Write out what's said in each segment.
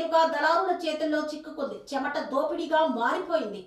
నేరుగా దళారుల చేతుల్లో చిక్కుకుంది. చెమట దోపిడీగా మారిపోయింది.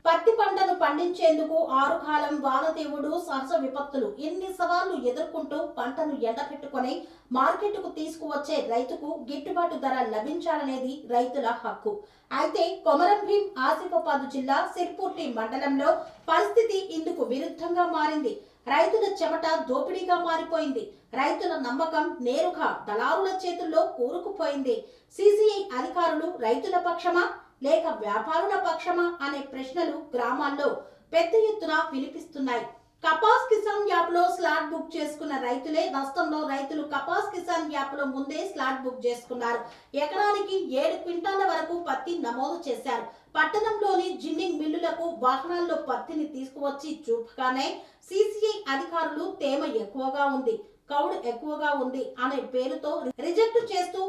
పత్తి పంటను పండించేందుకు ఆరుకాలం వానదేవుడు సహజ విపత్తులు ఎన్ని సవాళ్లు ఎదుర్కొంటూ పంటను ఎండబెట్టుకొని మార్కెట్కు తీసుకువచ్చే రైతుకు గిట్టుబాటు ధర లభించాలనేది రైతుల హక్కు. అయితే కొమరం భీం ఆసిఫాబాద్ జిల్లా సిర్పూర్తి మండలంలో పరిస్థితి ఇందుకు విరుద్ధంగా మారింది. రైతుల చెమట దోపిడీగా మారిపోయింది. రైతుల నమ్మకం నేరుగా దళారుల చేతుల్లో కూరుకుపోయింది. సిసిఐ అధికారులు రైతుల పక్షమా లేక వ్యాపారుల పక్షమా అనే ప్రశ్నలు గ్రామాల్లో పెద్ద ఎత్తున వినిపిస్తున్నాయి. కపాస్ కిసాన్ యాప్ లో స్లాట్ బుక్ చేసుకున్న రైతులే నష్టంలో. రైతులు కపాస్ కిసాన్ యాప్ లో ముందే స్లాట్ బుక్ చేసుకున్నారు. ఎకరానికి 7 క్వింటాల వరకు పత్తి నమోదు చేశారు. పట్టణంలోని జిన్నింగ్ మిల్లులకు వాహనాల్లో పత్తిని తీసుకువచ్చి చూపగానే సిసిఐ అధికారులు తేమ ఎక్కువగా ఉంది, కౌడ్ ఎక్కువగా ఉంది అనే పేరుతో రిజెక్ట్ చేస్తూ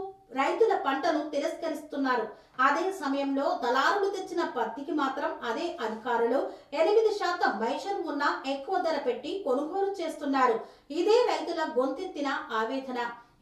రైతుల పంటను తిరస్కరిస్తున్నారు. అదే సమయంలో దళారులు తెచ్చిన పత్తికి మాత్రం అదే అధికారులు 8% మైషన్ ఉన్న ఎక్కువ ధర పెట్టి కొనుగోలు చేస్తున్నారు. ఇదే రైతుల గొంతెత్తిన ఆవేదన.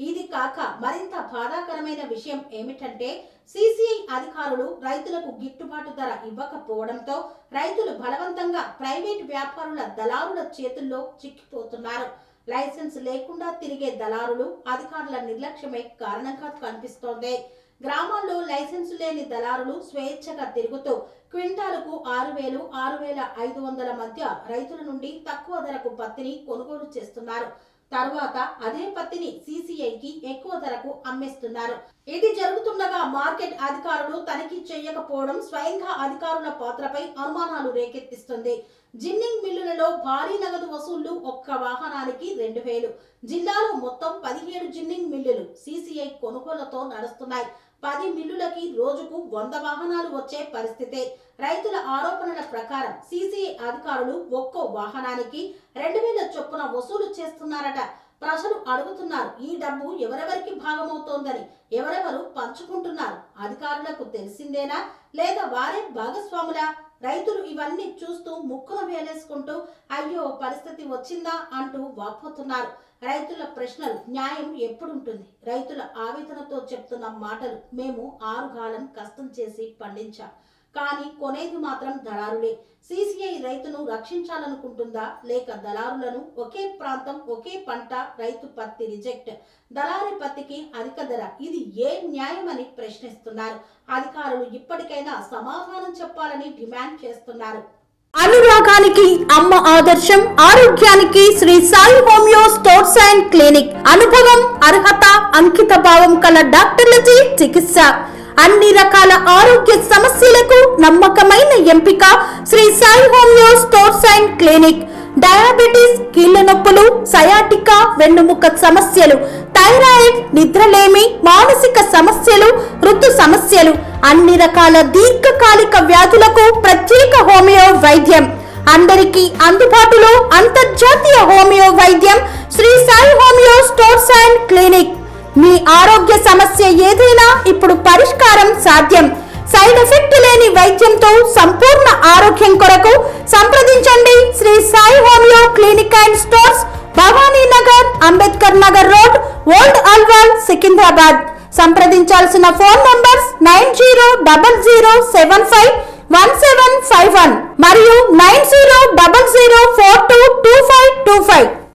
ఇది కాక మరింత బాధాకరమైన విషయం ఏమిటంటే సిసిఐ అధికారులు రైతులకు గిట్టుబాటు ధర ఇవ్వకపోవడంతో రైతులు బలవంతంగా ప్రైవేట్ వ్యాపారుల దళారుల చేతుల్లో చిక్కిపోతున్నారు. లైసెన్స్ లేకుండా తిరిగే దళారులు అధికారుల నిర్లక్ష్యమే కారణంగా కనిపిస్తోంది. గ్రామాల్లో లైసెన్స్ లేని దళారులు స్వేచ్ఛగా తిరుగుతూ క్వింటాలకు 6,000, 6,500 మధ్య రైతుల నుండి తక్కువ ధరకు పత్తిని కొనుగోలు చేస్తున్నారు. తర్వాత అదే పత్తిని సిసిఐకి ఎక్కువ ధరకు అమ్మేస్తున్నారు. ఇది జరుగుతుండగా మార్కెట్ అధికారులు తనిఖీ చేయకపోవడం స్వయంగా అధికారుల పాత్రపై అనుమానాలు రేకెత్తిస్తుంది. జిన్నింగ్ మిల్లులలో భారీ నగదు వసూళ్లు ఒక్క వాహనానికి 2,000. జిల్లాలో మొత్తం 17 జిన్నింగ్ మిల్లులు సిసిఐ కొనుగోళ్లతో నడుస్తున్నాయి. 10 మిల్లులకి రోజుకు 100 వాహనాలు వచ్చే పరిస్థితే. రైతుల ఆరోపణల ప్రకారం సిసిఐ అధికారులు ఒక్కో వాహనానికి 2,000 చొప్పున వసూలు చేస్తున్నారట. ప్రజలు అడుగుతున్నారు, ఈ డబ్బు ఎవరెవరికి భాగమవుతోందని, ఎవరెవరు పంచుకుంటున్నారు? అధికారులకు తెలిసిందేనా లేదా వారే భాగస్వాములా? రైతులు ఇవన్నీ చూస్తూ ముక్కున వేలేసుకుంటూ అయ్యో పరిస్థితి వచ్చిందా అంటూ వాపోతున్నారు. రైతుల ప్రశ్నలు న్యాయం ఎప్పుడుంటుంది? రైతుల ఆవేదనతో చెప్తున్న మాటలు మేము 6 కాలం కష్టం చేసి పండించాం, కానీ కొనేది మాత్రం దళారులే. సిసిఐ రైతును రక్షించాలనుకుంటుందా లేక దళారులను? ఒకే ప్రాంతం ఒకే పంట, రైతు పత్తి రిజెక్ట్, దళారి పత్తికి అధిక ధర, ఇది ఏ న్యాయమని ప్రశ్నిస్తున్నారు. అధికారులు ఇప్పటికైనా సమాధానం చెప్పాలని డిమాండ్ చేస్తున్నారు. అనురాగానికి అమ్మ ఆదర్శం, ఆరోగ్యానికి Shri Sai homeo stores and clinic. అనుభవం, అర్హత, అంకిత భావం కల డాక్టర్లచే చికిత్స. అన్ని రకాల ఆరోగ్య సమస్యలకు నమ్మకమైన ఎంపిక Shri Sai homeo stores and clinic. Diabetes, కీళ్ల నొప్పులు, సయాటికా, వెన్నుముక సమస్యలు, థైరాయిడ్, నిద్రలేమి, మానసిక సమస్యలు, ఋతు సమస్యలు, అన్ని రకాల దీర్ఘకాలిక వ్యాధులకు ప్రత్యేక హోమియో వైద్యం. అందరికీ అందుబాటులో అంతర్జాతీయ హోమియో వైద్యం Shri Sai homeo stores and clinic. మీ ఆరోగ్య సమస్య ఏదైనా ఇప్పుడు పరిష్కారం సాధ్యం. సైడ్ ఎఫెక్ట్ లేని వైద్యంతో సంపూర్ణ ఆరోగ్యం కొరకు సంప్రదించండి Shri Sai homeo clinic and stores, Bhavani Nagar, Ambedkar Nagar road, old Alwal, Secunderabad. సంప్రదించాల్సిన ఫోన్ నంబర్స్ 9000751751 మరియు 900042